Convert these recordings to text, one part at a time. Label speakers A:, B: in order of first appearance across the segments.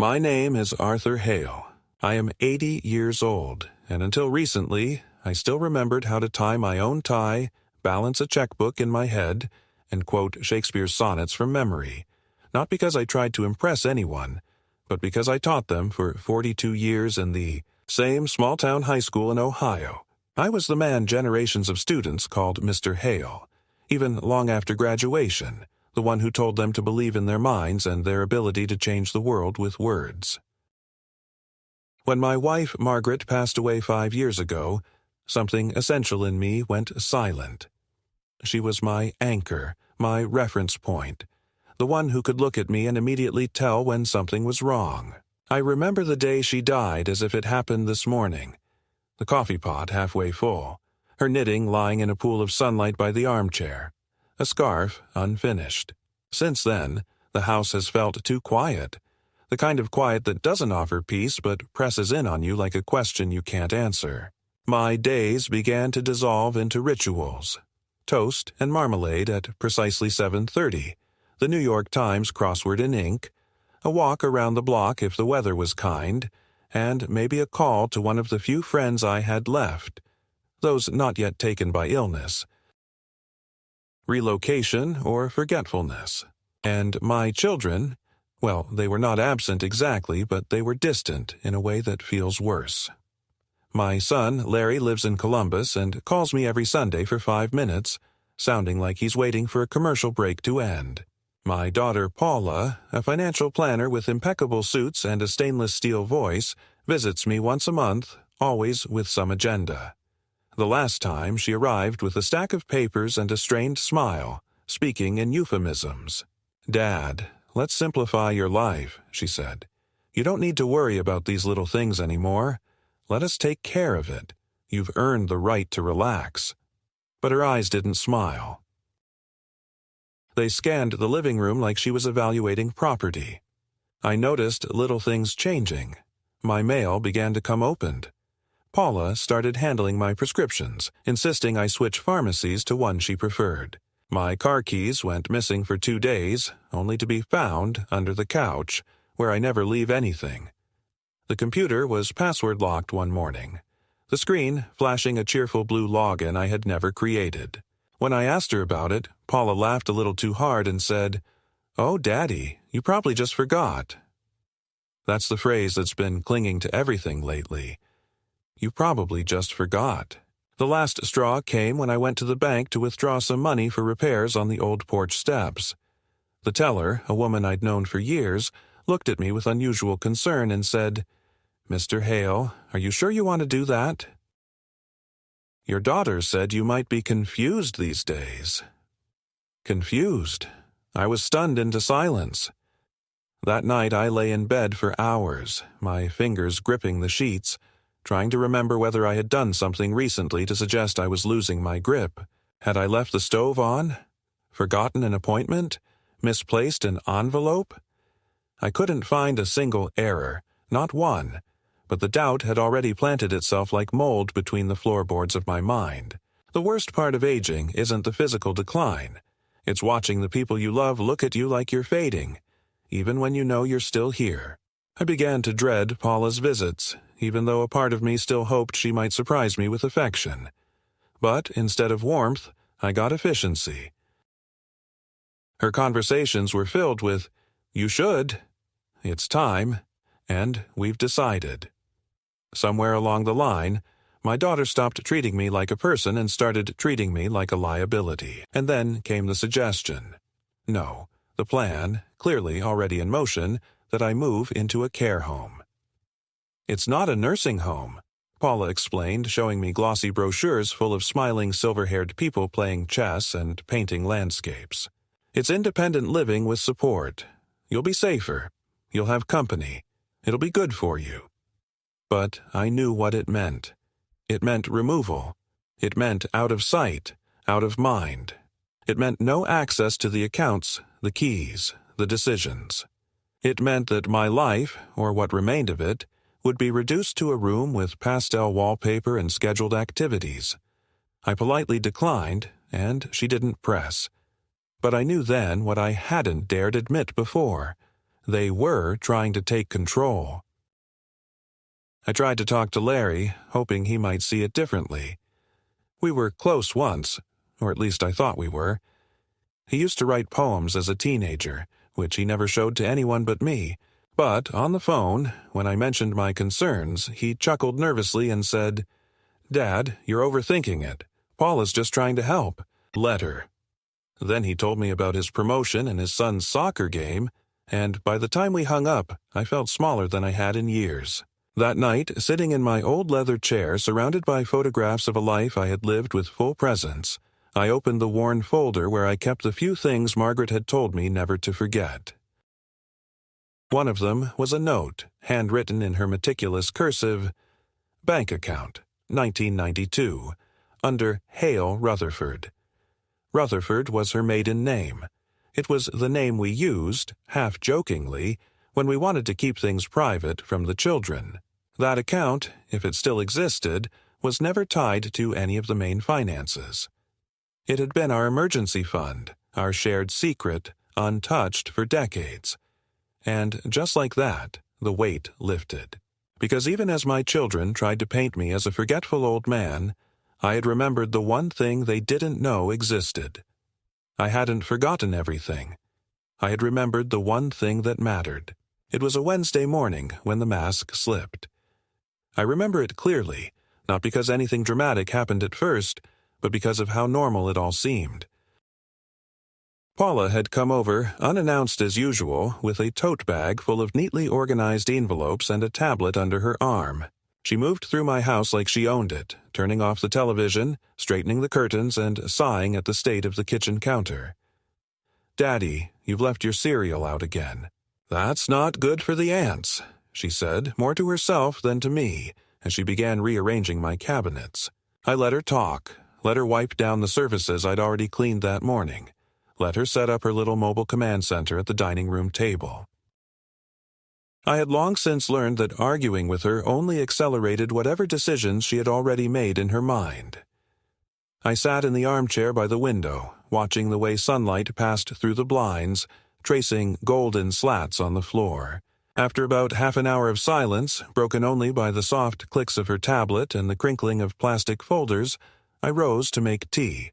A: My name is Arthur Hale. I am 80 years old, and until recently, I still remembered how to tie my own tie, balance a checkbook in my head, and quote Shakespeare's sonnets from memory, not because I tried to impress anyone, but because I taught them for 42 years in the same small-town high school in Ohio. I was the man generations of students called Mr. Hale, even long after graduation, the one who told them to believe in their minds and their ability to change the world with words. When my wife, Margaret, passed away 5 years ago, something essential in me went silent. She was my anchor, my reference point, the one who could look at me and immediately tell when something was wrong. I remember the day she died as if it happened this morning. The coffee pot halfway full, her knitting lying in a pool of sunlight by the armchair, a scarf unfinished. Since then, the house has felt too quiet, the kind of quiet that doesn't offer peace but presses in on you like a question you can't answer. My days began to dissolve into rituals. Toast and marmalade at precisely 7:30, the New York Times crossword in ink, a walk around the block if the weather was kind, and maybe a call to one of the few friends I had left, those not yet taken by illness, relocation, or forgetfulness. And my children, well, they were not absent exactly, but they were distant in a way that feels worse. My son, Larry, lives in Columbus and calls me every Sunday for 5 minutes, sounding like he's waiting for a commercial break to end. My daughter, Paula, a financial planner with impeccable suits and a stainless steel voice, visits me once a month, always with some agenda. The last time she arrived with a stack of papers and a strained smile, speaking in euphemisms. "Dad, let's simplify your life," she said. "You don't need to worry about these little things anymore. Let us take care of it. You've earned the right to relax." But her eyes didn't smile. They scanned the living room like she was evaluating property. I noticed little things changing. My mail began to come opened. Paula started handling my prescriptions, insisting I switch pharmacies to one she preferred. My car keys went missing for 2 days, only to be found under the couch, where I never leave anything. The computer was password-locked one morning, the screen flashing a cheerful blue login I had never created. When I asked her about it, Paula laughed a little too hard and said, "Oh, Daddy, you probably just forgot." That's the phrase that's been clinging to everything lately. You probably just forgot. The last straw came when I went to the bank to withdraw some money for repairs on the old porch steps. The teller, a woman I'd known for years, looked at me with unusual concern and said, "Mr. Hale, are you sure you want to do that? Your daughter said you might be confused these days." Confused? I was stunned into silence. That night I lay in bed for hours, my fingers gripping the sheets, trying to remember whether I had done something recently to suggest I was losing my grip. Had I left the stove on? Forgotten an appointment? Misplaced an envelope? I couldn't find a single error, not one, but the doubt had already planted itself like mold between the floorboards of my mind. The worst part of aging isn't the physical decline. It's watching the people you love look at you like you're fading, even when you know you're still here. I began to dread Paula's visits, even though a part of me still hoped she might surprise me with affection. But instead of warmth, I got efficiency. Her conversations were filled with, "You should," "It's time," and "We've decided." Somewhere along the line, my daughter stopped treating me like a person and started treating me like a liability. And then came the suggestion. No, the plan, clearly already in motion, that I move into a care home. "It's not a nursing home," Paula explained, showing me glossy brochures full of smiling silver-haired people playing chess and painting landscapes. "It's independent living with support. You'll be safer. You'll have company. It'll be good for you." But I knew what it meant. It meant removal. It meant out of sight, out of mind. It meant no access to the accounts, the keys, the decisions. It meant that my life, or what remained of it, would be reduced to a room with pastel wallpaper and scheduled activities. I politely declined, and she didn't press. But I knew then what I hadn't dared admit before. They were trying to take control. I tried to talk to Larry, hoping he might see it differently. We were close once, or at least I thought we were. He used to write poems as a teenager, which he never showed to anyone but me. But on the phone, when I mentioned my concerns, he chuckled nervously and said, "Dad, you're overthinking it. Paula's just trying to help. Let her." Then he told me about his promotion and his son's soccer game, and by the time we hung up, I felt smaller than I had in years. That night, sitting in my old leather chair surrounded by photographs of a life I had lived with full presence, I opened the worn folder where I kept the few things Margaret had told me never to forget. One of them was a note, handwritten in her meticulous cursive, "Bank account, 1992, under Hale Rutherford." Rutherford was her maiden name. It was the name we used, half-jokingly, when we wanted to keep things private from the children. That account, if it still existed, was never tied to any of the main finances. It had been our emergency fund, our shared secret, untouched for decades. And just like that, the weight lifted. Because even as my children tried to paint me as a forgetful old man, I had remembered the one thing they didn't know existed. I hadn't forgotten everything. I had remembered the one thing that mattered. It was a Wednesday morning when the mask slipped. I remember it clearly, not because anything dramatic happened at first, but because of how normal it all seemed. Paula had come over, unannounced as usual, with a tote bag full of neatly organized envelopes and a tablet under her arm. She moved through my house like she owned it, turning off the television, straightening the curtains, and sighing at the state of the kitchen counter. "Daddy, you've left your cereal out again." "That's not good for the ants," she said, more to herself than to me, as she began rearranging my cabinets. I let her talk, let her wipe down the surfaces I'd already cleaned that morning, let her set up her little mobile command center at the dining room table. I had long since learned that arguing with her only accelerated whatever decisions she had already made in her mind. I sat in the armchair by the window, watching the way sunlight passed through the blinds, tracing golden slats on the floor. After about half an hour of silence, broken only by the soft clicks of her tablet and the crinkling of plastic folders, I rose to make tea.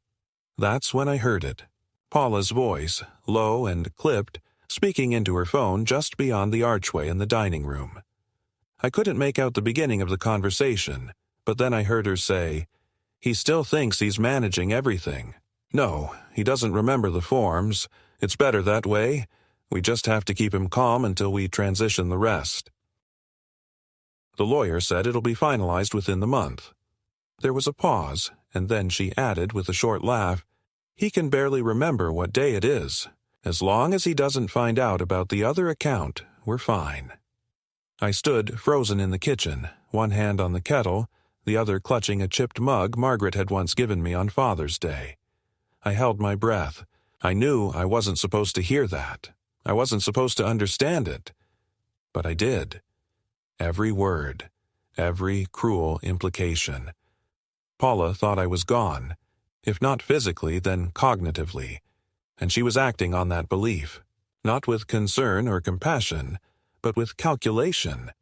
A: That's when I heard it. Paula's voice, low and clipped, speaking into her phone just beyond the archway in the dining room. I couldn't make out the beginning of the conversation, but then I heard her say, "He still thinks he's managing everything. No, he doesn't remember the forms. It's better that way. We just have to keep him calm until we transition the rest." The lawyer said it'll be finalized within the month. There was a pause, and then she added with a short laugh, "He can barely remember what day it is. As long as he doesn't find out about the other account, we're fine." I stood frozen in the kitchen, one hand on the kettle, the other clutching a chipped mug Margaret had once given me on Father's Day. I held my breath. I knew I wasn't supposed to hear that. I wasn't supposed to understand it. But I did. Every word. Every cruel implication. Paula thought I was gone. If not physically, then cognitively. And she was acting on that belief. Not with concern or compassion, but with calculation.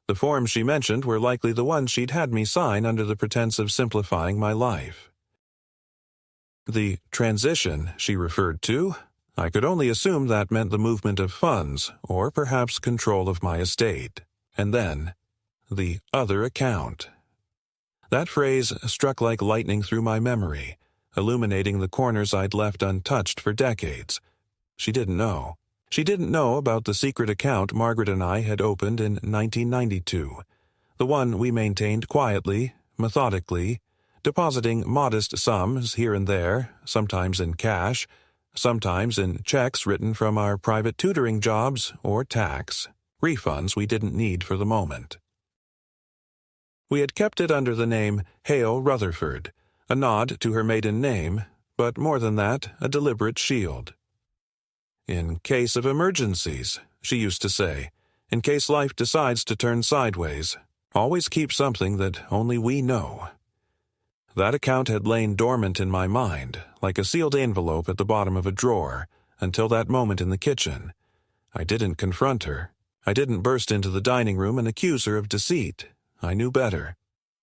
A: The forms she mentioned were likely the ones she'd had me sign under the pretense of simplifying my life. The transition she referred to, I could only assume that meant the movement of funds, or perhaps control of my estate. And then, the other account. That phrase struck like lightning through my memory, illuminating the corners I'd left untouched for decades. She didn't know. She didn't know about the secret account Margaret and I had opened in 1992, the one we maintained quietly, methodically, depositing modest sums here and there, sometimes in cash, sometimes in checks written from our private tutoring jobs or tax, refunds we didn't need for the moment. We had kept it under the name Hale Rutherford, a nod to her maiden name, but more than that, a deliberate shield. "In case of emergencies," she used to say, "in case life decides to turn sideways, always keep something that only we know." That account had lain dormant in my mind, like a sealed envelope at the bottom of a drawer, until that moment in the kitchen. I didn't confront her. I didn't burst into the dining room and accuse her of deceit. I knew better.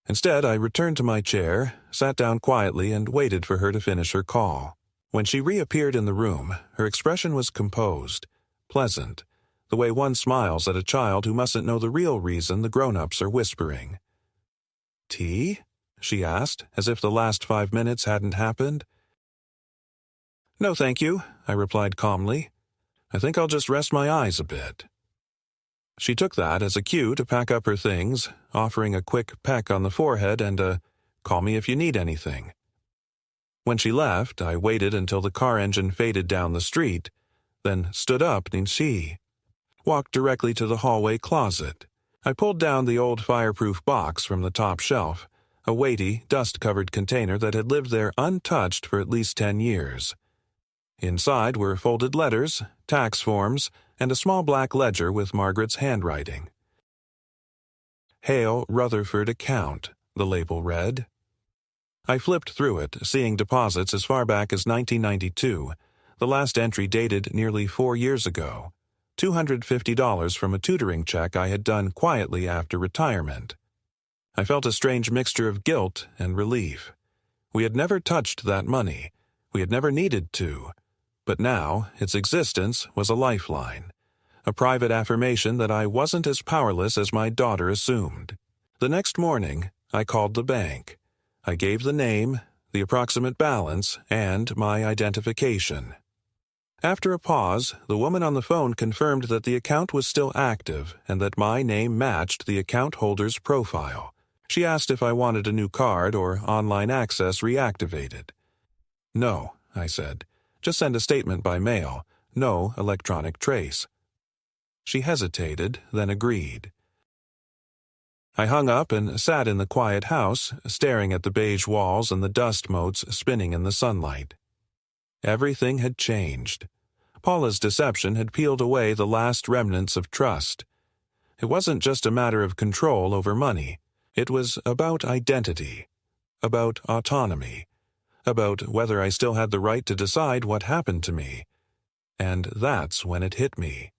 A: Instead, I returned to my chair, sat down quietly, and waited for her to finish her call. When she reappeared in the room, her expression was composed, pleasant, the way one smiles at a child who mustn't know the real reason the grown-ups are whispering. "Tea?" she asked, as if the last 5 minutes hadn't happened. "No, thank you," I replied calmly. "I think I'll just rest my eyes a bit." She took that as a cue to pack up her things, offering a quick peck on the forehead and a "call me if you need anything." When she left, I waited until the car engine faded down the street, then stood up and she walked directly to the hallway closet. I pulled down the old fireproof box from the top shelf, a weighty, dust-covered container that had lived there untouched for at least 10 years. Inside were folded letters, tax forms, and a small black ledger with Margaret's handwriting. "Hale Rutherford Account," the label read. I flipped through it, seeing deposits as far back as 1992, the last entry dated nearly 4 years ago, $250 from a tutoring check I had done quietly after retirement. I felt a strange mixture of guilt and relief. We had never touched that money. We had never needed to. But now, its existence was a lifeline, a private affirmation that I wasn't as powerless as my daughter assumed. The next morning, I called the bank. I gave the name, the approximate balance, and my identification. After a pause, the woman on the phone confirmed that the account was still active and that my name matched the account holder's profile. She asked if I wanted a new card or online access reactivated. "No," I said. "Just send a statement by mail. No electronic trace." She hesitated, then agreed. I hung up and sat in the quiet house, staring at the beige walls and the dust motes spinning in the sunlight. Everything had changed. Paula's deception had peeled away the last remnants of trust. It wasn't just a matter of control over money. It was about identity, about autonomy, about whether I still had the right to decide what happened to me. And that's when it hit me.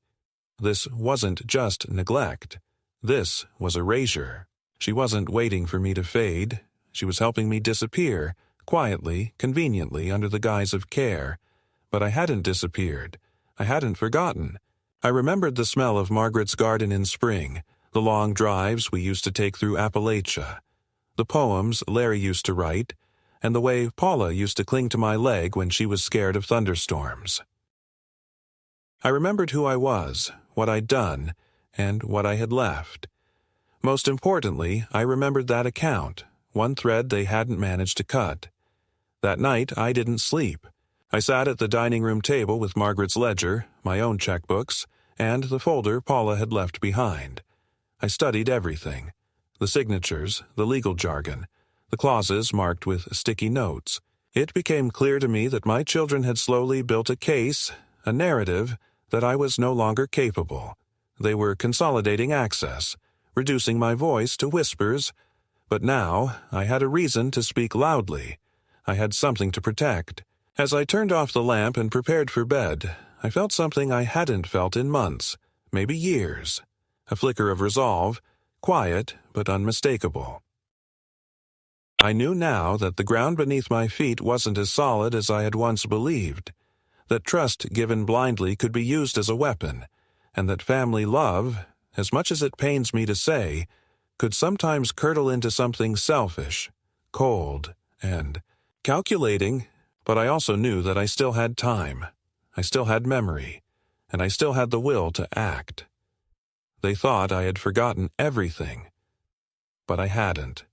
A: This wasn't just neglect. This was erasure. She wasn't waiting for me to fade. She was helping me disappear, quietly, conveniently, under the guise of care. But I hadn't disappeared. I hadn't forgotten. I remembered the smell of Margaret's garden in spring, the long drives we used to take through Appalachia, the poems Larry used to write, and the way Paula used to cling to my leg when she was scared of thunderstorms. I remembered who I was, what I'd done, and what I had left. Most importantly, I remembered that account, one thread they hadn't managed to cut. That night, I didn't sleep. I sat at the dining room table with Margaret's ledger, my own checkbooks, and the folder Paula had left behind. I studied everything. The signatures, the legal jargon, the clauses marked with sticky notes. It became clear to me that my children had slowly built a case, a narrative, that I was no longer capable. They were consolidating access, reducing my voice to whispers, but now I had a reason to speak loudly. I had something to protect. As I turned off the lamp and prepared for bed, I felt something I hadn't felt in months, maybe years. A flicker of resolve, quiet but unmistakable. I knew now that the ground beneath my feet wasn't as solid as I had once believed, that trust given blindly could be used as a weapon, and that family love, as much as it pains me to say, could sometimes curdle into something selfish, cold, and calculating, but I also knew that I still had time, I still had memory, and I still had the will to act. They thought I had forgotten everything, but I hadn't.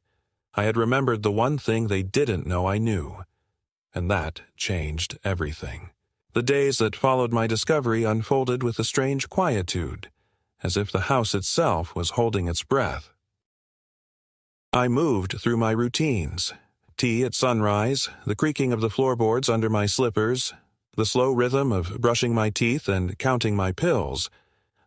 A: I had remembered the one thing they didn't know I knew, and that changed everything. The days that followed my discovery unfolded with a strange quietude, as if the house itself was holding its breath. I moved through my routines. Tea at sunrise, the creaking of the floorboards under my slippers, the slow rhythm of brushing my teeth and counting my pills,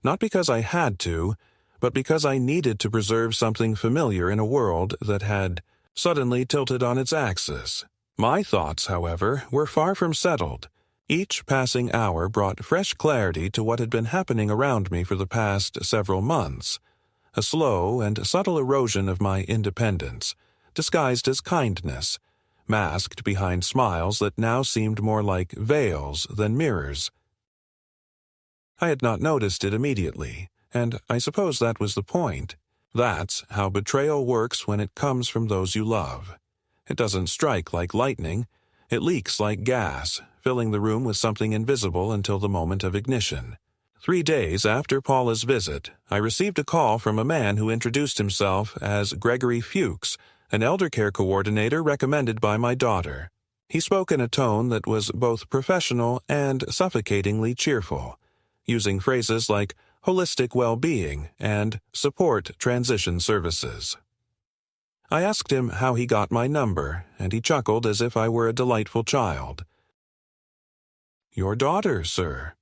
A: not because I had to, but because I needed to preserve something familiar in a world that had suddenly tilted on its axis. My thoughts, however, were far from settled. Each passing hour brought fresh clarity to what had been happening around me for the past several months, a slow and subtle erosion of my independence, disguised as kindness, masked behind smiles that now seemed more like veils than mirrors. I had not noticed it immediately, and I suppose that was the point. That's how betrayal works when it comes from those you love. It doesn't strike like lightning. It leaks like gas, filling the room with something invisible until the moment of ignition. 3 days after Paula's visit, I received a call from a man who introduced himself as Gregory Fuchs, an elder care coordinator recommended by my daughter. He spoke in a tone that was both professional and suffocatingly cheerful, using phrases like holistic well-being and support transition services. I asked him how he got my number, and he chuckled as if I were a delightful child. "Your daughter, sir.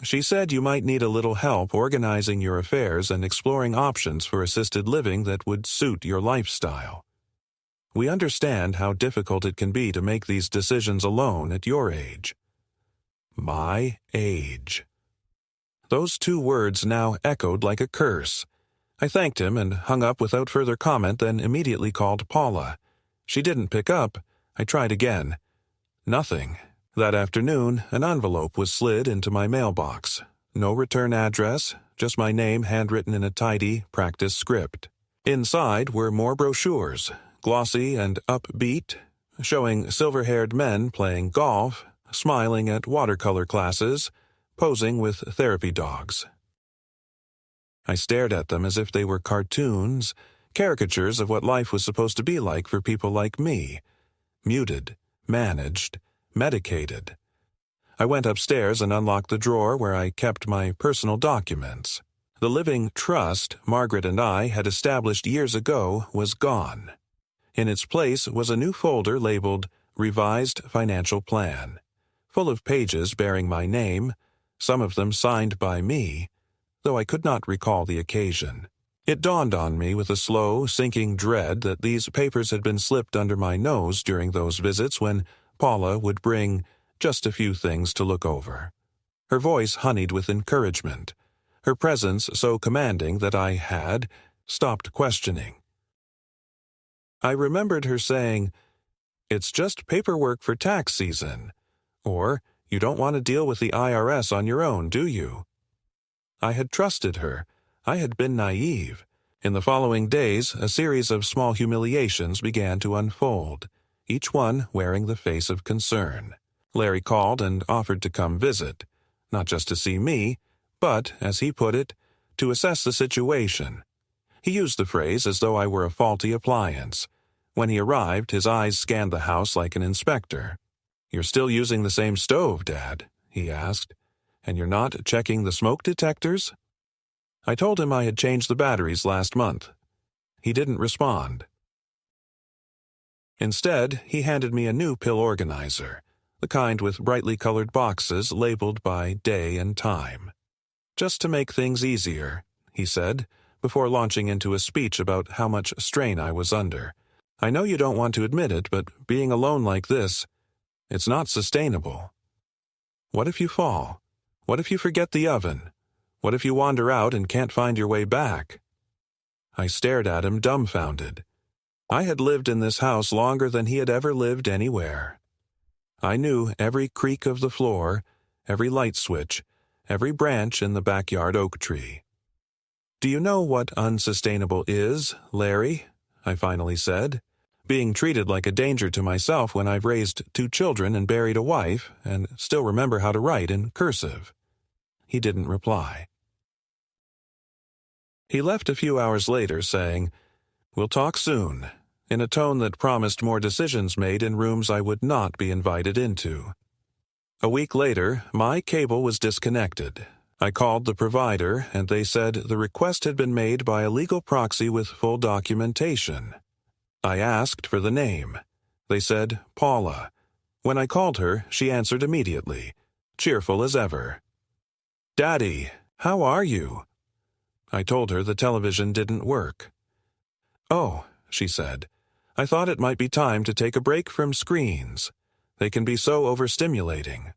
A: She said you might need a little help organizing your affairs and exploring options for assisted living that would suit your lifestyle. We understand how difficult it can be to make these decisions alone at your age." My age. Those 2 words now echoed like a curse. I thanked him and hung up without further comment, then immediately called Paula. She didn't pick up. I tried again. Nothing. That afternoon, an envelope was slid into my mailbox. No return address, just my name handwritten in a tidy, practiced script. Inside were more brochures, glossy and upbeat, showing silver-haired men playing golf, smiling at watercolor classes, posing with therapy dogs. I stared at them as if they were cartoons, caricatures of what life was supposed to be like for people like me. Muted, managed, medicated. I went upstairs and unlocked the drawer where I kept my personal documents. The living trust Margaret and I had established years ago was gone. In its place was a new folder labeled Revised Financial Plan, full of pages bearing my name, some of them signed by me, though I could not recall the occasion. It dawned on me with a slow, sinking dread that these papers had been slipped under my nose during those visits when Paula would bring just a few things to look over. Her voice honeyed with encouragement, her presence so commanding that I had stopped questioning. I remembered her saying, "It's just paperwork for tax season," or, "You don't want to deal with the IRS on your own, do you?" I had trusted her. I had been naive. In the following days, a series of small humiliations began to unfold, each one wearing the face of concern. Larry called and offered to come visit, not just to see me, but, as he put it, to assess the situation. He used the phrase as though I were a faulty appliance. When he arrived, his eyes scanned the house like an inspector. "You're still using the same stove, Dad?" he asked. "And you're not checking the smoke detectors?" I told him I had changed the batteries last month. He didn't respond. Instead, he handed me a new pill organizer, the kind with brightly colored boxes labeled by day and time. "Just to make things easier," he said, before launching into a speech about how much strain I was under. "I know you don't want to admit it, but being alone like this, it's not sustainable. What if you fall? What if you forget the oven? What if you wander out and can't find your way back?" I stared at him dumbfounded. I had lived in this house longer than he had ever lived anywhere. I knew every creak of the floor, every light switch, every branch in the backyard oak tree. "Do you know what unsustainable is, Larry?" I finally said. "Being treated like a danger to myself when I've raised 2 children and buried a wife and still remember how to write in cursive." He didn't reply. He left a few hours later saying, "We'll talk soon," in a tone that promised more decisions made in rooms I would not be invited into. A week later, my cable was disconnected. I called the provider, and they said the request had been made by a legal proxy with full documentation. I asked for the name. They said Paula. When I called her, she answered immediately, cheerful as ever. "Daddy, how are you?" I told her the television didn't work. "Oh," she said, "I thought it might be time to take a break from screens. They can be so overstimulating."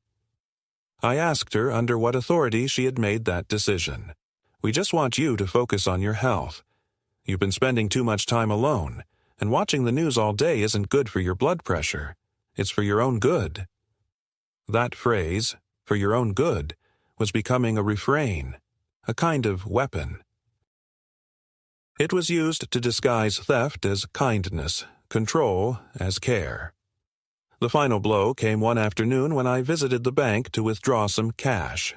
A: I asked her under what authority she had made that decision. "We just want you to focus on your health. You've been spending too much time alone, and watching the news all day isn't good for your blood pressure. It's for your own good." That phrase, "for your own good," was becoming a refrain, a kind of weapon. It was used to disguise theft as kindness, control as care. The final blow came one afternoon when I visited the bank to withdraw some cash.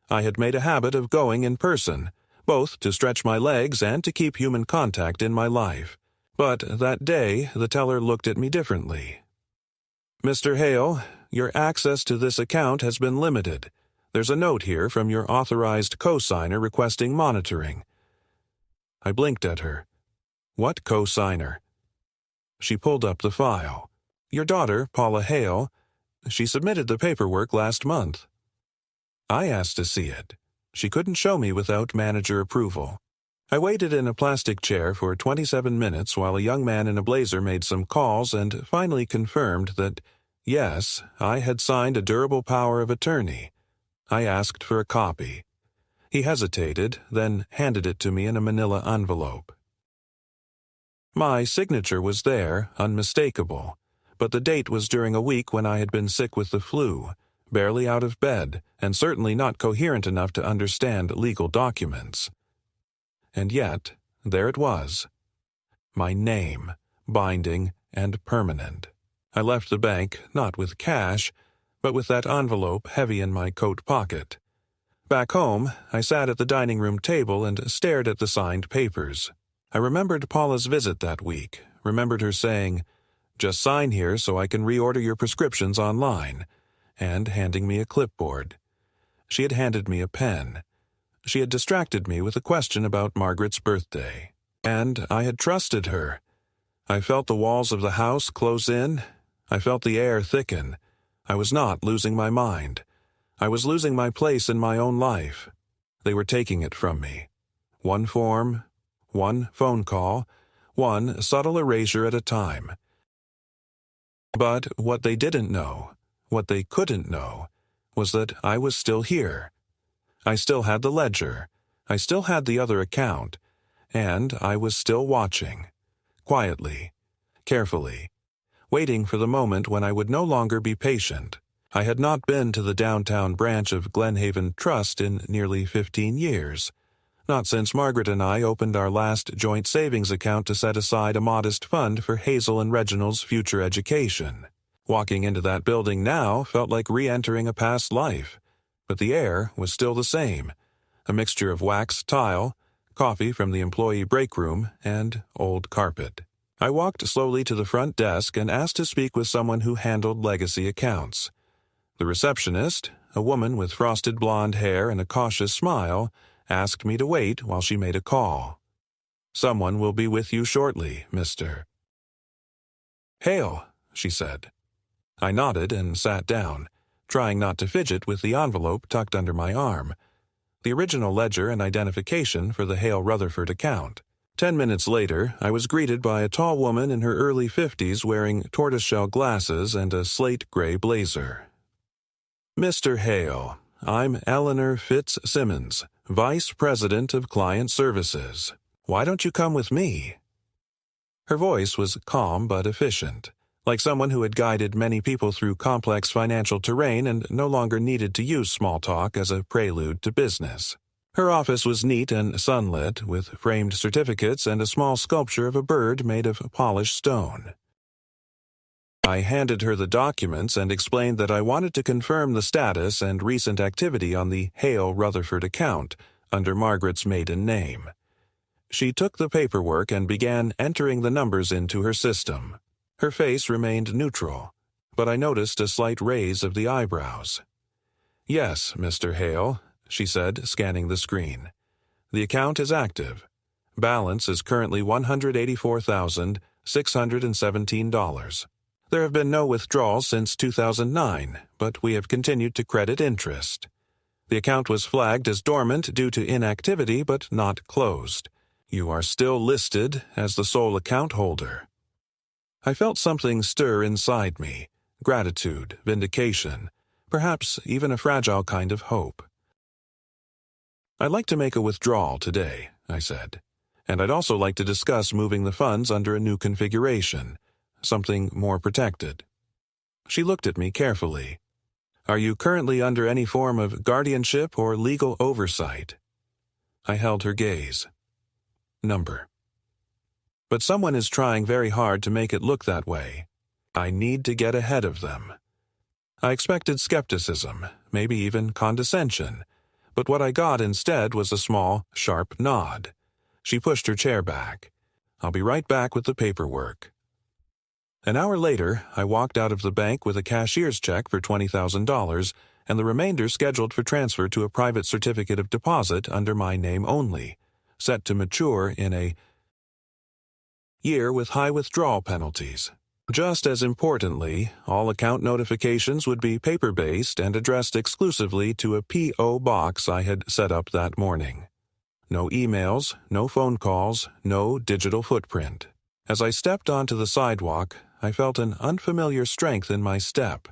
A: I had made a habit of going in person, both to stretch my legs and to keep human contact in my life. But that day, the teller looked at me differently. "Mr. Hale, your access to this account has been limited. There's a note here from your authorized co-signer requesting monitoring." I blinked at her. "What co-signer?" She pulled up the file. "Your daughter, Paula Hale. She submitted the paperwork last month." I asked to see it. She couldn't show me without manager approval. I waited in a plastic chair for 27 minutes while a young man in a blazer made some calls and finally confirmed that, yes, I had signed a durable power of attorney. I asked for a copy. He hesitated, then handed it to me in a manila envelope. My signature was there, unmistakable, but the date was during a week when I had been sick with the flu, barely out of bed, and certainly not coherent enough to understand legal documents. And yet, there it was. My name, binding and permanent. I left the bank not with cash, but with that envelope heavy in my coat pocket. Back home, I sat at the dining room table and stared at the signed papers. I remembered Paula's visit that week, remembered her saying, "Just sign here so I can reorder your prescriptions online," and handing me a clipboard. She had handed me a pen. She had distracted me with a question about Margaret's birthday. And I had trusted her. I felt the walls of the house close in. I felt the air thicken. I was not losing my mind. I was losing my place in my own life. They were taking it from me. One form, one phone call, one subtle erasure at a time. But what they didn't know, what they couldn't know, was that I was still here. I still had the ledger. I still had the other account. And I was still watching. Quietly. Carefully. Waiting for the moment when I would no longer be patient. I had not been to the downtown branch of Glenhaven Trust in nearly 15 years. Not since Margaret and I opened our last joint savings account to set aside a modest fund for Hazel and Reginald's future education. Walking into that building now felt like re-entering a past life, but the air was still the same, a mixture of wax tile, coffee from the employee break room, and old carpet. I walked slowly to the front desk and asked to speak with someone who handled legacy accounts. The receptionist, a woman with frosted blonde hair and a cautious smile, asked me to wait while she made a call. "Someone will be with you shortly, Mr. Hale," she said. I nodded and sat down, trying not to fidget with the envelope tucked under my arm. The original ledger and identification for the Hale Rutherford account. 10 minutes later, I was greeted by a tall woman in her early 50s wearing tortoiseshell glasses and a slate-gray blazer. "Mr. Hale, I'm Eleanor Fitzsimmons, Vice President of Client Services. Why don't you come with me?" Her voice was calm but efficient, like someone who had guided many people through complex financial terrain and no longer needed to use small talk as a prelude to business. Her office was neat and sunlit, with framed certificates and a small sculpture of a bird made of polished stone. I handed her the documents and explained that I wanted to confirm the status and recent activity on the Hale Rutherford account, under Margaret's maiden name. She took the paperwork and began entering the numbers into her system. Her face remained neutral, but I noticed a slight raise of the eyebrows. "Yes, Mr. Hale," she said, scanning the screen. "The account is active. Balance is currently $184,617. There have been no withdrawals since 2009, but we have continued to credit interest. The account was flagged as dormant due to inactivity but not closed. You are still listed as the sole account holder." I felt something stir inside me, gratitude, vindication, perhaps even a fragile kind of hope. "I'd like to make a withdrawal today," I said, "and I'd also like to discuss moving the funds under a new configuration, something more protected." She looked at me carefully. "Are you currently under any form of guardianship or legal oversight?" I held her gaze. "Number. But someone is trying very hard to make it look that way. I need to get ahead of them." I expected skepticism, maybe even condescension, but what I got instead was a small, sharp nod. She pushed her chair back. "I'll be right back with the paperwork." An hour later, I walked out of the bank with a cashier's check for $20,000 and the remainder scheduled for transfer to a private certificate of deposit under my name only, set to mature in a year with high withdrawal penalties. Just as importantly, all account notifications would be paper-based and addressed exclusively to a P.O. box I had set up that morning. No emails, no phone calls, no digital footprint. As I stepped onto the sidewalk, I felt an unfamiliar strength in my step,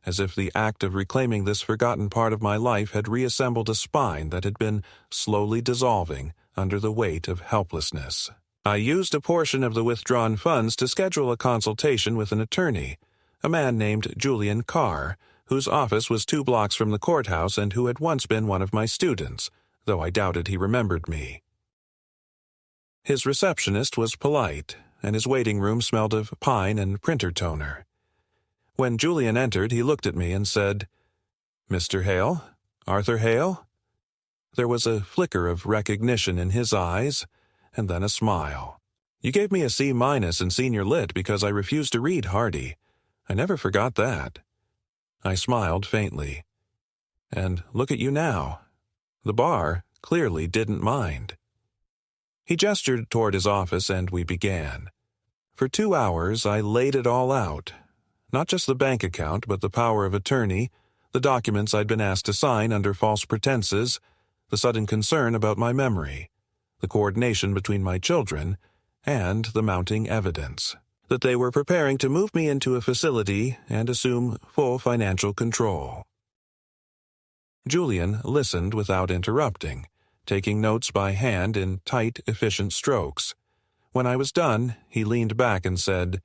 A: as if the act of reclaiming this forgotten part of my life had reassembled a spine that had been slowly dissolving under the weight of helplessness. I used a portion of the withdrawn funds to schedule a consultation with an attorney, a man named Julian Carr, whose office was 2 blocks from the courthouse and who had once been one of my students, though I doubted he remembered me. His receptionist was polite, and his waiting room smelled of pine and printer toner. When Julian entered, he looked at me and said, "Mr. Hale? Arthur Hale?" There was a flicker of recognition in his eyes, and then a smile. "You gave me a C- in senior lit because I refused to read, Hardy. I never forgot that." I smiled faintly. "And look at you now. The bar clearly didn't mind." He gestured toward his office and we began. For 2 hours I laid it all out. Not just the bank account, but the power of attorney, the documents I'd been asked to sign under false pretenses, the sudden concern about my memory, the coordination between my children, and the mounting evidence that they were preparing to move me into a facility and assume full financial control. Julian listened without interrupting, taking notes by hand in tight, efficient strokes. When I was done, he leaned back and said,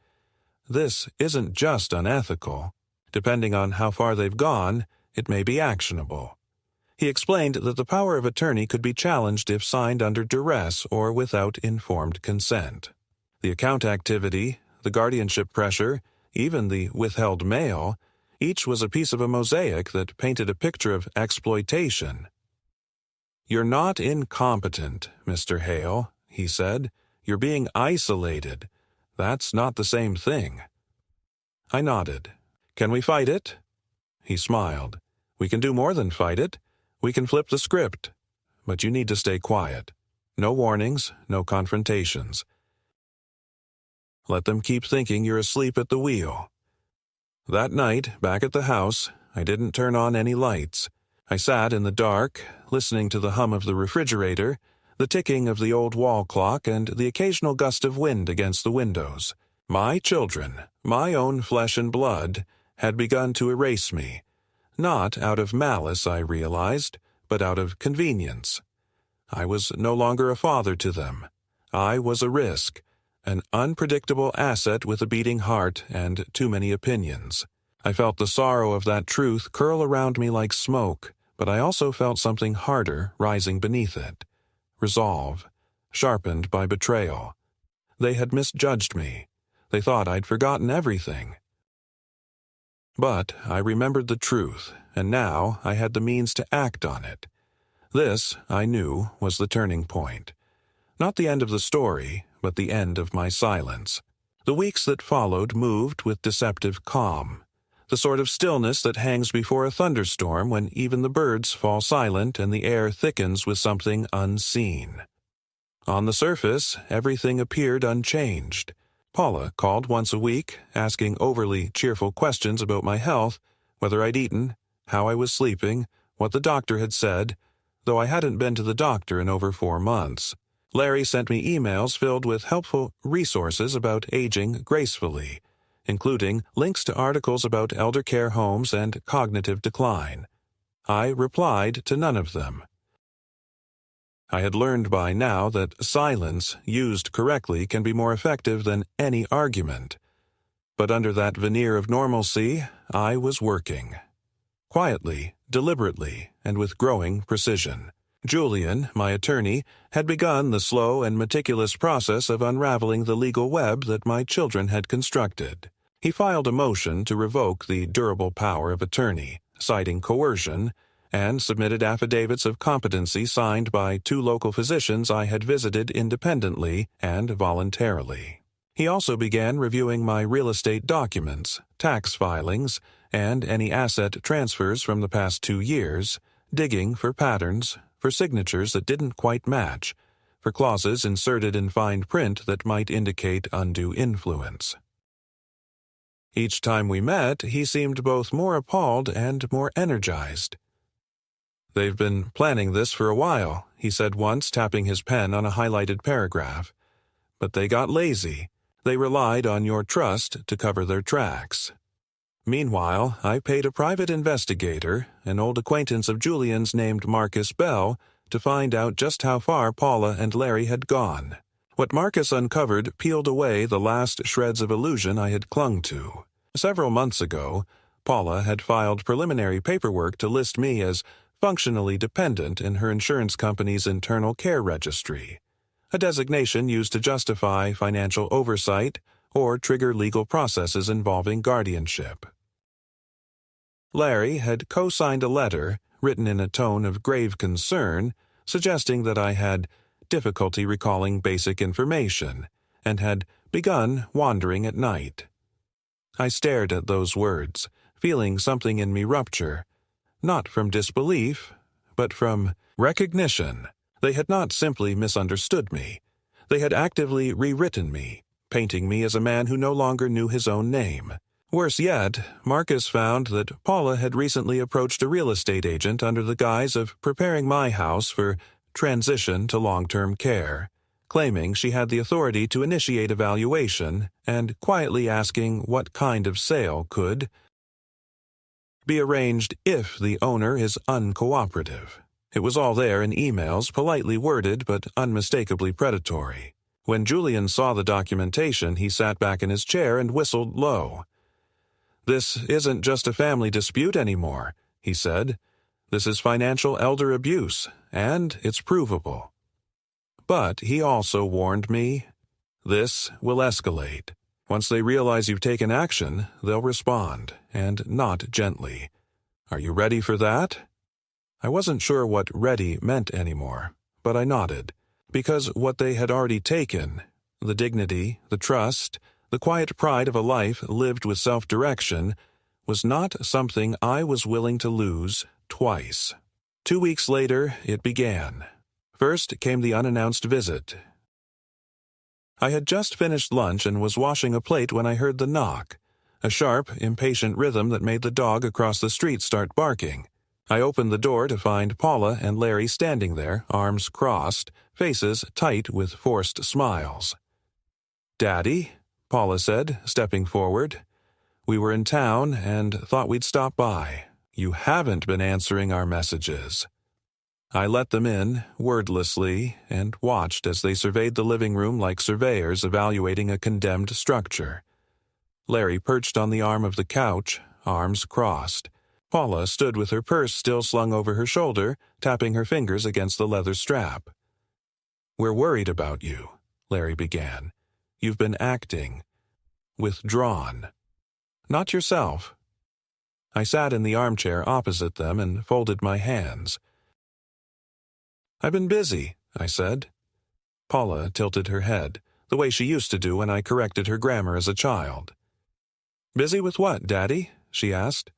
A: "This isn't just unethical. Depending on how far they've gone, it may be actionable." He explained that the power of attorney could be challenged if signed under duress or without informed consent. The account activity, the guardianship pressure, even the withheld mail, each was a piece of a mosaic that painted a picture of exploitation. "You're not incompetent, Mr. Hale," he said. "You're being isolated. That's not the same thing." I nodded. "Can we fight it?" He smiled. "We can do more than fight it. We can flip the script. But you need to stay quiet. No warnings, no confrontations. Let them keep thinking you're asleep at the wheel." That night, back at the house, I didn't turn on any lights. I sat in the dark, listening to the hum of the refrigerator, the ticking of the old wall clock, and the occasional gust of wind against the windows. My children, my own flesh and blood, had begun to erase me. Not out of malice, I realized, but out of convenience. I was no longer a father to them. I was a risk, an unpredictable asset with a beating heart and too many opinions. I felt the sorrow of that truth curl around me like smoke, but I also felt something harder rising beneath it. Resolve, sharpened by betrayal. They had misjudged me. They thought I'd forgotten everything. But I remembered the truth, and now I had the means to act on it. This, I knew, was the turning point. Not the end of the story, but the end of my silence. The weeks that followed moved with deceptive calm, the sort of stillness that hangs before a thunderstorm when even the birds fall silent and the air thickens with something unseen. On the surface, everything appeared unchanged. Paula called once a week, asking overly cheerful questions about my health, whether I'd eaten, how I was sleeping, what the doctor had said, though I hadn't been to the doctor in over 4 months. Larry sent me emails filled with helpful resources about aging gracefully, including links to articles about elder care homes and cognitive decline. I replied to none of them. I had learned by now that silence, used correctly, can be more effective than any argument. But under that veneer of normalcy, I was working. Quietly, deliberately, and with growing precision. Julian, my attorney, had begun the slow and meticulous process of unraveling the legal web that my children had constructed. He filed a motion to revoke the durable power of attorney, citing coercion, and submitted affidavits of competency signed by 2 local physicians I had visited independently and voluntarily. He also began reviewing my real estate documents, tax filings, and any asset transfers from the past 2 years, digging for patterns, for signatures that didn't quite match, for clauses inserted in fine print that might indicate undue influence. Each time we met, he seemed both more appalled and more energized. "They've been planning this for a while," he said once, tapping his pen on a highlighted paragraph. "But they got lazy. They relied on your trust to cover their tracks." Meanwhile, I paid a private investigator, an old acquaintance of Julian's named Marcus Bell, to find out just how far Paula and Larry had gone. What Marcus uncovered peeled away the last shreds of illusion I had clung to. Several months ago, Paula had filed preliminary paperwork to list me as functionally dependent in her insurance company's internal care registry, a designation used to justify financial oversight or trigger legal processes involving guardianship. Larry had co-signed a letter, written in a tone of grave concern, suggesting that I had difficulty recalling basic information and had begun wandering at night. I stared at those words, feeling something in me rupture, not from disbelief, but from recognition. They had not simply misunderstood me. They had actively rewritten me, painting me as a man who no longer knew his own name. Worse yet, Marcus found that Paula had recently approached a real estate agent under the guise of preparing my house for transition to long-term care, claiming she had the authority to initiate a valuation and quietly asking what kind of sale could be arranged if the owner is uncooperative. It was all there in emails, politely worded but unmistakably predatory. When Julian saw the documentation, he sat back in his chair and whistled low. "This isn't just a family dispute anymore," he said. "This is financial elder abuse, and it's provable." But he also warned me, "This will escalate. Once they realize you've taken action, they'll respond, and not gently. Are you ready for that?" I wasn't sure what ready meant anymore, but I nodded, because what they had already taken, the dignity, the trust, the quiet pride of a life lived with self-direction, was not something I was willing to lose twice. 2 weeks later, it began. First came the unannounced visit. I had just finished lunch and was washing a plate when I heard the knock, a sharp, impatient rhythm that made the dog across the street start barking. I opened the door to find Paula and Larry standing there, arms crossed, faces tight with forced smiles. "Daddy," Paula said, stepping forward. "We were in town and thought we'd stop by. You haven't been answering our messages." I let them in, wordlessly, and watched as they surveyed the living room like surveyors evaluating a condemned structure. Larry perched on the arm of the couch, arms crossed. Paula stood with her purse still slung over her shoulder, tapping her fingers against the leather strap. "We're worried about you," Larry began. "You've been acting withdrawn. Not yourself." I sat in the armchair opposite them and folded my hands. "I've been busy," I said. Paula tilted her head, the way she used to do when I corrected her grammar as a child. "Busy with what, Daddy?" she asked.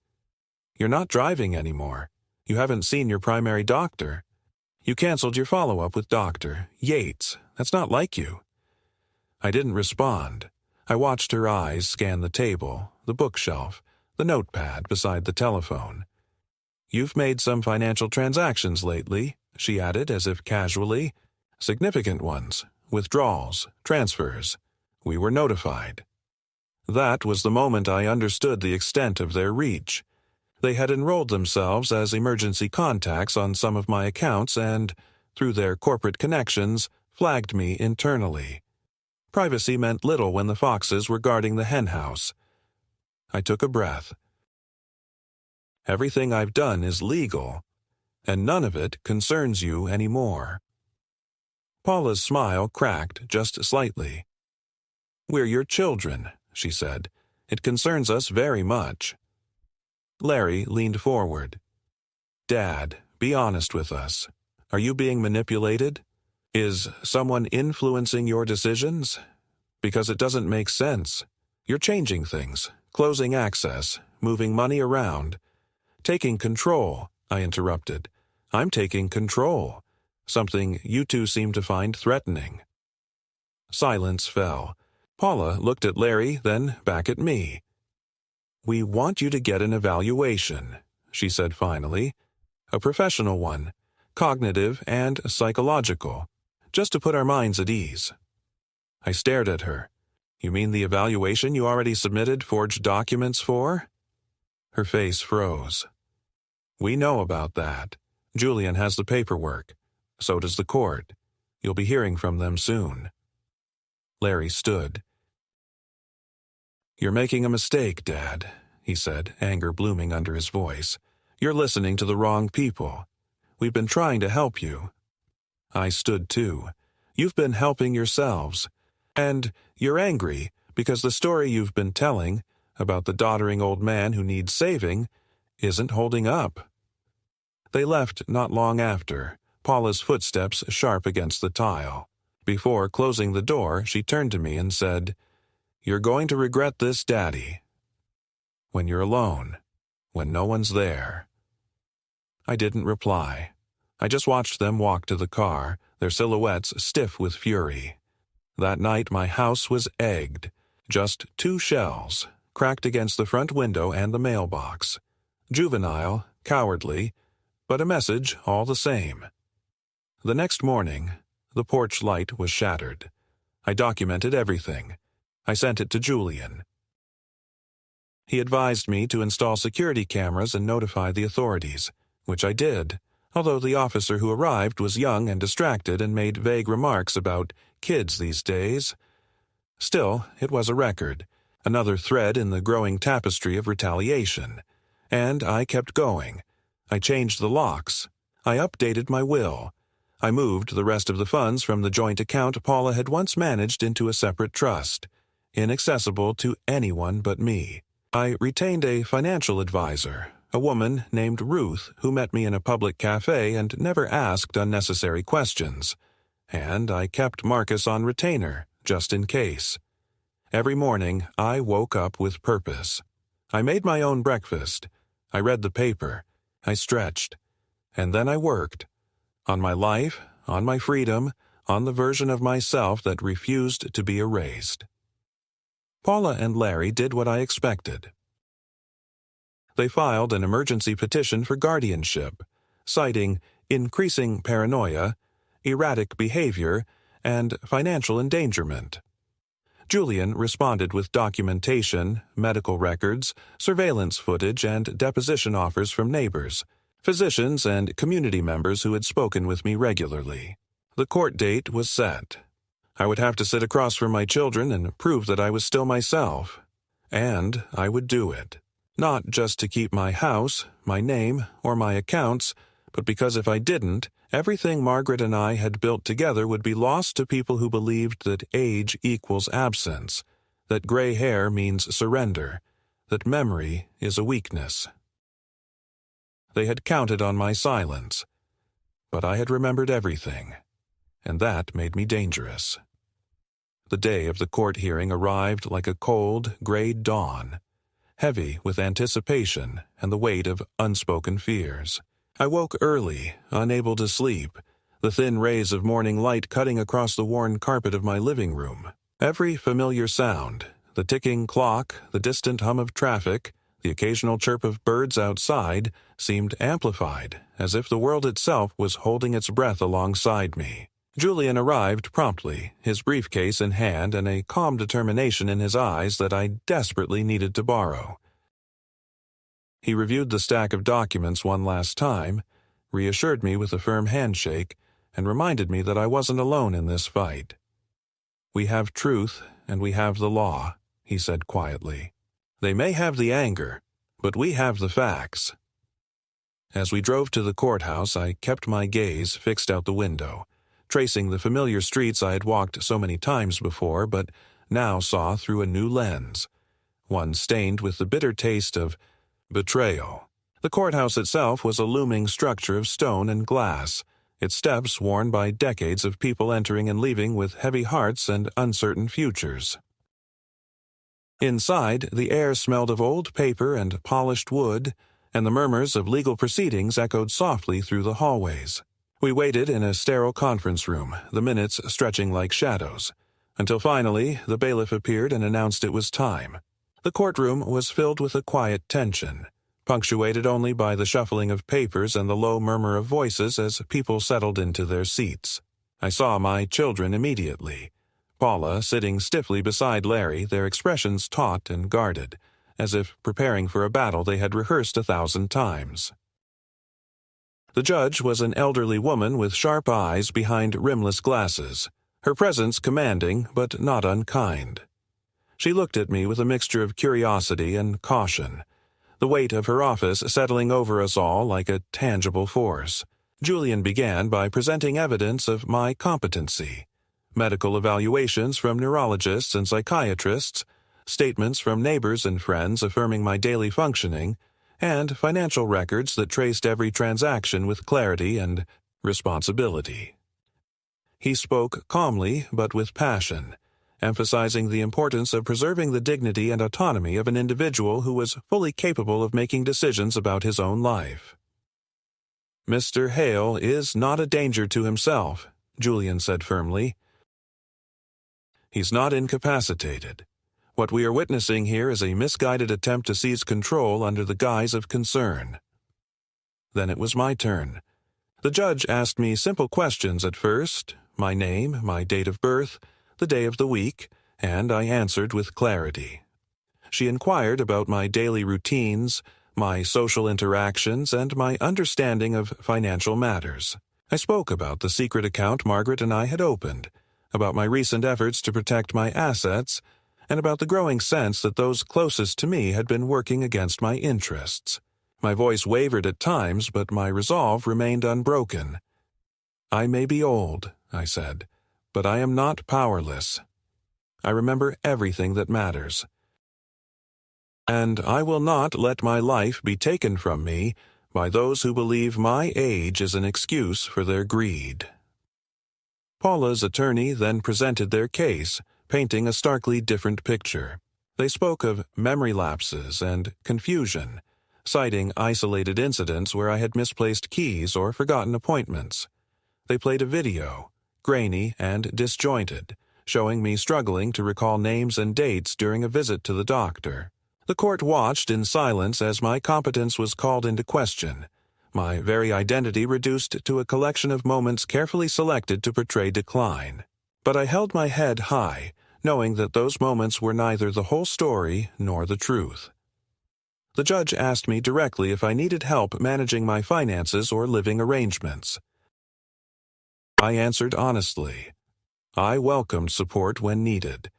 A: "You're not driving anymore. You haven't seen your primary doctor. You canceled your follow-up with Dr. Yates. That's not like you." I didn't respond. I watched her eyes scan the table, the bookshelf, the notepad beside the telephone. "You've made some financial transactions lately," she added as if casually. "Significant ones. Withdrawals, transfers. We were notified." That was the moment I understood the extent of their reach. They had enrolled themselves as emergency contacts on some of my accounts and, through their corporate connections, flagged me internally. Privacy meant little when the foxes were guarding the henhouse. I took a breath. Everything I've done is legal, and none of it concerns you anymore. Paula's smile cracked just slightly. We're your children, she said. It concerns us very much. Larry leaned forward. Dad, be honest with us. Are you being manipulated? Is someone influencing your decisions? Because it doesn't make sense. You're changing things, closing access, moving money around. Taking control, I interrupted. I'm taking control. Something you two seem to find threatening. Silence fell. Paula looked at Larry, then back at me. We want you to get an evaluation, she said finally. A professional one, cognitive and psychological, just to put our minds at ease. I stared at her. You mean the evaluation you already submitted forged documents for? Her face froze. We know about that. Julian has the paperwork. So does the court. You'll be hearing from them soon. Larry stood. You're making a mistake, Dad, he said, anger blooming under his voice. You're listening to the wrong people. We've been trying to help you. I stood too. You've been helping yourselves. And you're angry because the story you've been telling about the doddering old man who needs saving isn't holding up. They left not long after, Paula's footsteps sharp against the tile. Before closing the door, she turned to me and said, You're going to regret this, Daddy. When you're alone, when no one's there. I didn't reply. I just watched them walk to the car, their silhouettes stiff with fury. That night my house was egged. Just 2 shells, cracked against the front window and the mailbox. Juvenile, cowardly, but a message all the same. The next morning, the porch light was shattered. I documented everything. I sent it to Julian. He advised me to install security cameras and notify the authorities, which I did, although the officer who arrived was young and distracted and made vague remarks about kids these days. Still, it was a record, another thread in the growing tapestry of retaliation. And I kept going. I changed the locks. I updated my will. I moved the rest of the funds from the joint account Paula had once managed into a separate trust, inaccessible to anyone but me. I retained a financial advisor, a woman named Ruth who met me in a public cafe and never asked unnecessary questions. And I kept Marcus on retainer, just in case. Every morning, I woke up with purpose. I made my own breakfast. I read the paper. I stretched. And then I worked. On my life, on my freedom, on the version of myself that refused to be erased. Paula and Larry did what I expected. They filed an emergency petition for guardianship, citing increasing paranoia, erratic behavior, and financial endangerment. Julian responded with documentation, medical records, surveillance footage, and deposition offers from neighbors, physicians, and community members who had spoken with me regularly. The court date was set. I would have to sit across from my children and prove that I was still myself. And I would do it. Not just to keep my house, my name, or my accounts, but because if I didn't, everything Margaret and I had built together would be lost to people who believed that age equals absence, that gray hair means surrender, that memory is a weakness. They had counted on my silence, but I had remembered everything, and that made me dangerous. The day of the court hearing arrived like a cold, gray dawn, heavy with anticipation and the weight of unspoken fears. I woke early, unable to sleep, the thin rays of morning light cutting across the worn carpet of my living room. Every familiar sound, the ticking clock, the distant hum of traffic, the occasional chirp of birds outside, seemed amplified, as if the world itself was holding its breath alongside me. Julian arrived promptly, his briefcase in hand and a calm determination in his eyes that I desperately needed to borrow. He reviewed the stack of documents one last time, reassured me with a firm handshake, and reminded me that I wasn't alone in this fight. "We have truth, and we have the law," he said quietly. "They may have the anger, but we have the facts." As we drove to the courthouse, I kept my gaze fixed out the window, tracing the familiar streets I had walked so many times before, but now saw through a new lens, one stained with the bitter taste of betrayal. The courthouse itself was a looming structure of stone and glass, its steps worn by decades of people entering and leaving with heavy hearts and uncertain futures. Inside, the air smelled of old paper and polished wood, and the murmurs of legal proceedings echoed softly through the hallways. We waited in a sterile conference room, the minutes stretching like shadows, until finally the bailiff appeared and announced it was time. The courtroom was filled with a quiet tension, punctuated only by the shuffling of papers and the low murmur of voices as people settled into their seats. I saw my children immediately, Paula sitting stiffly beside Larry, their expressions taut and guarded, as if preparing for a battle they had rehearsed 1,000 times. The judge was an elderly woman with sharp eyes behind rimless glasses, her presence commanding but not unkind. She looked at me with a mixture of curiosity and caution, the weight of her office settling over us all like a tangible force. Julian began by presenting evidence of my competency, medical evaluations from neurologists and psychiatrists, statements from neighbors and friends affirming my daily functioning, and financial records that traced every transaction with clarity and responsibility. He spoke calmly but with passion, emphasizing the importance of preserving the dignity and autonomy of an individual who was fully capable of making decisions about his own life. "Mr. Hale is not a danger to himself," Julian said firmly. "He's not incapacitated. What we are witnessing here is a misguided attempt to seize control under the guise of concern." Then it was my turn. The judge asked me simple questions at first, my name, my date of birth, the day of the week, and I answered with clarity. She inquired about my daily routines, my social interactions, and my understanding of financial matters. I spoke about the secret account Margaret and I had opened, about my recent efforts to protect my assets, and about the growing sense that those closest to me had been working against my interests. My voice wavered at times, but my resolve remained unbroken. "I may be old," I said, "but I am not powerless. I remember everything that matters. And I will not let my life be taken from me by those who believe my age is an excuse for their greed." Paula's attorney then presented their case, painting a starkly different picture. They spoke of memory lapses and confusion, citing isolated incidents where I had misplaced keys or forgotten appointments. They played a video, grainy and disjointed, showing me struggling to recall names and dates during a visit to the doctor. The court watched in silence as my competence was called into question, my very identity reduced to a collection of moments carefully selected to portray decline. But I held my head high, knowing that those moments were neither the whole story nor the truth. The judge asked me directly if I needed help managing my finances or living arrangements. I answered honestly. I welcomed support when needed,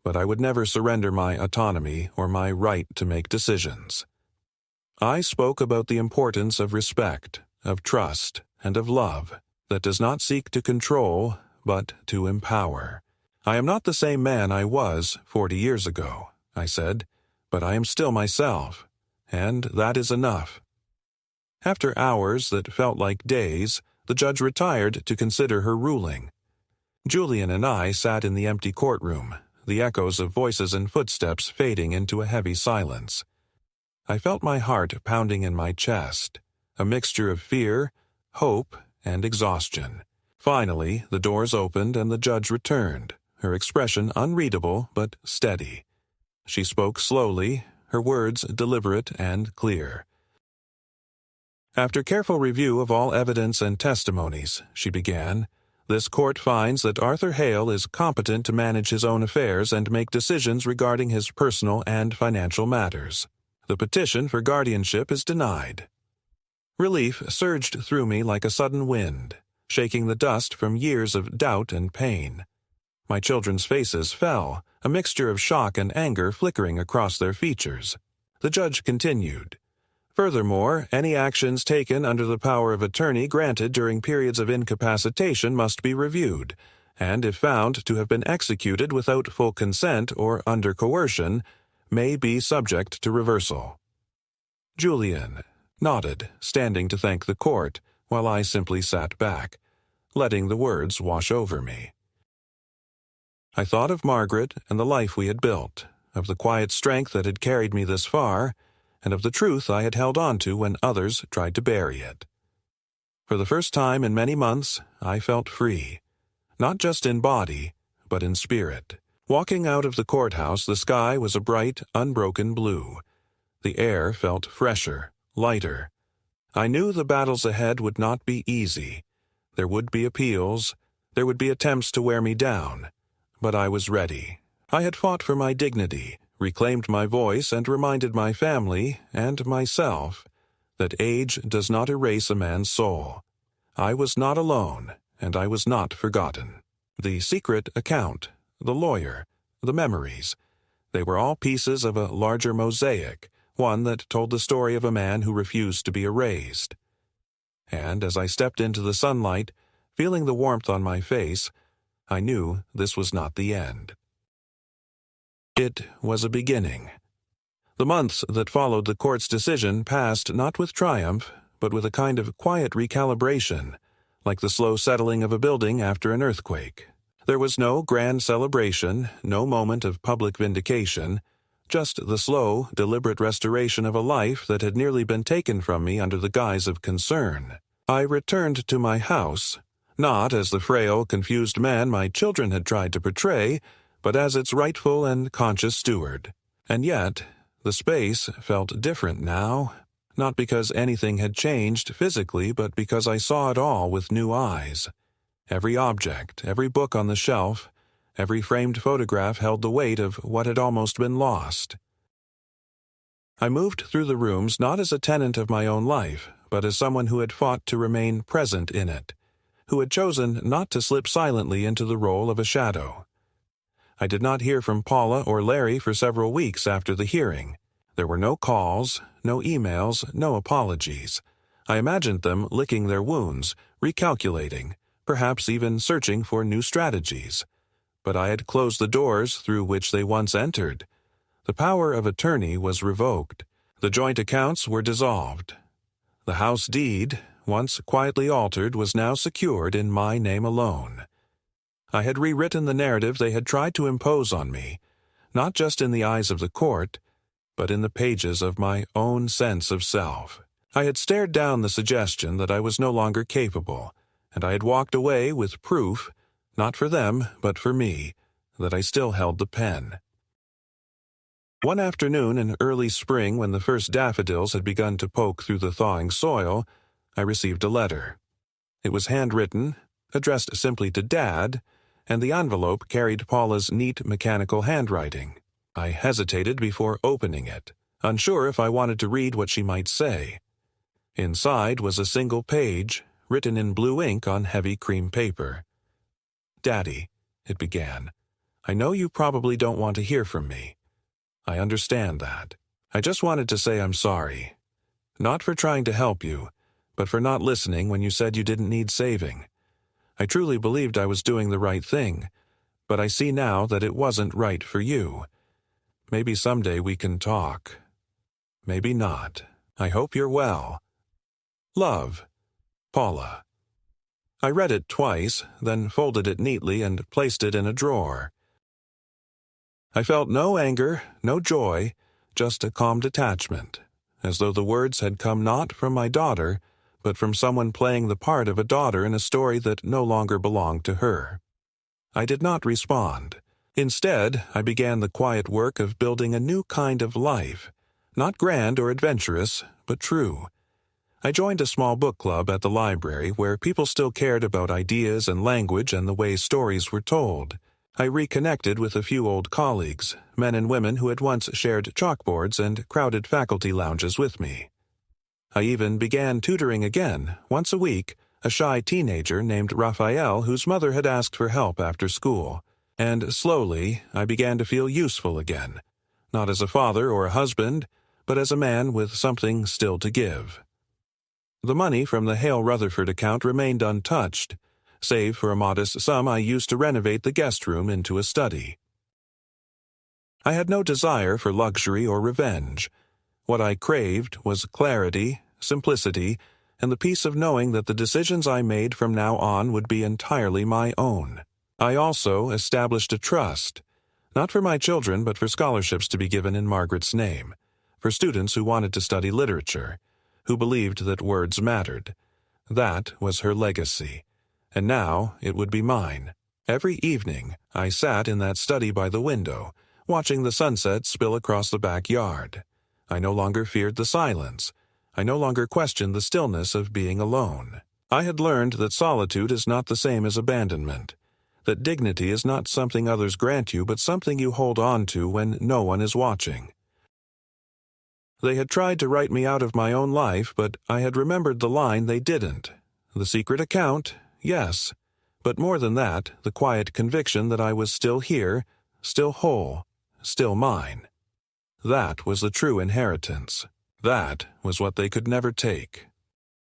A: but I would never surrender my autonomy or my right to make decisions. I spoke about the importance of respect, of trust, and of love that does not seek to control, but to empower. "I am not the same man I was 40 years ago," I said, "but I am still myself, and that is enough." After hours that felt like days, the judge retired to consider her ruling. Julian and I sat in the empty courtroom, the echoes of voices and footsteps fading into a heavy silence. I felt my heart pounding in my chest, a mixture of fear, hope, and exhaustion. Finally, the doors opened and the judge returned, her expression unreadable but steady. She spoke slowly, her words deliberate and clear. "After careful review of all evidence and testimonies," she began, This court finds that Arthur Hale is competent to manage his own affairs and make decisions regarding his personal and financial matters. The petition for guardianship is denied. Relief surged through me like a sudden wind, shaking the dust from years of doubt and pain. My children's faces fell, a mixture of shock and anger flickering across their features. The judge continued. Furthermore, any actions taken under the power of attorney granted during periods of incapacitation must be reviewed, and if found to have been executed without full consent or under coercion, may be subject to reversal. Julian nodded, standing to thank the court, while I simply sat back, letting the words wash over me. I thought of Margaret and the life we had built, of the quiet strength that had carried me this far, and of the truth I had held on to when others tried to bury it. For the first time in many months, I felt free, not just in body, but in spirit. Walking out of the courthouse, the sky was a bright, unbroken blue. The air felt fresher, lighter. I knew the battles ahead would not be easy. There would be appeals, there would be attempts to wear me down, but I was ready. I had fought for my dignity, reclaimed my voice, and reminded my family, and myself, that age does not erase a man's soul. I was not alone, and I was not forgotten. The secret account, the lawyer, the memories, they were all pieces of a larger mosaic, one that told the story of a man who refused to be erased. And as I stepped into the sunlight, feeling the warmth on my face, I knew this was not the end. It was a beginning. The months that followed the court's decision passed not with triumph, but with a kind of quiet recalibration, like the slow settling of a building after an earthquake. There was no grand celebration, no moment of public vindication, just the slow, deliberate restoration of a life that had nearly been taken from me under the guise of concern. I returned to my house, not as the frail, confused man my children had tried to portray, but as its rightful and conscious steward. And yet, the space felt different now, not because anything had changed physically, but because I saw it all with new eyes. Every object, every book on the shelf, every framed photograph held the weight of what had almost been lost. I moved through the rooms not as a tenant of my own life, but as someone who had fought to remain present in it, who had chosen not to slip silently into the role of a shadow. I did not hear from Paula or Larry for several weeks after the hearing. There were no calls, no emails, no apologies. I imagined them licking their wounds, recalculating, perhaps even searching for new strategies. But I had closed the doors through which they once entered. The power of attorney was revoked. The joint accounts were dissolved. The house deed, once quietly altered, was now secured in my name alone. I had rewritten the narrative they had tried to impose on me, not just in the eyes of the court, but in the pages of my own sense of self. I had stared down the suggestion that I was no longer capable, and I had walked away with proof, not for them, but for me, that I still held the pen. One afternoon in early spring, when the first daffodils had begun to poke through the thawing soil, I received a letter. It was handwritten, addressed simply to Dad, and the envelope carried Paula's neat mechanical handwriting. I hesitated before opening it, unsure if I wanted to read what she might say. Inside was a single page, written in blue ink on heavy cream paper. "Daddy," it began, "I know you probably don't want to hear from me. I understand that. I just wanted to say I'm sorry. Not for trying to help you, but for not listening when you said you didn't need saving. I truly believed I was doing the right thing, but I see now that it wasn't right for you. Maybe someday we can talk. Maybe not. I hope you're well. Love, Paula." I read it twice, then folded it neatly and placed it in a drawer. I felt no anger, no joy, just a calm detachment, as though the words had come not from my daughter, but from someone playing the part of a daughter in a story that no longer belonged to her. I did not respond. Instead, I began the quiet work of building a new kind of life, not grand or adventurous, but true. I joined a small book club at the library where people still cared about ideas and language and the way stories were told. I reconnected with a few old colleagues, men and women who had once shared chalkboards and crowded faculty lounges with me. I even began tutoring again, once a week, a shy teenager named Raphael whose mother had asked for help after school. And slowly, I began to feel useful again, not as a father or a husband, but as a man with something still to give. The money from the Hale Rutherford account remained untouched, save for a modest sum I used to renovate the guest room into a study. I had no desire for luxury or revenge. What I craved was clarity, simplicity, and the peace of knowing that the decisions I made from now on would be entirely my own. I also established a trust, not for my children but for scholarships to be given in Margaret's name, for students who wanted to study literature, who believed that words mattered. That was her legacy, and now it would be mine. Every evening I sat in that study by the window, watching the sunset spill across the backyard. I no longer feared the silence. I no longer questioned the stillness of being alone. I had learned that solitude is not the same as abandonment, that dignity is not something others grant you but something you hold on to when no one is watching. They had tried to write me out of my own life, but I had remembered the line they didn't. The secret account, yes, but more than that, the quiet conviction that I was still here, still whole, still mine. That was the true inheritance. That was what they could never take.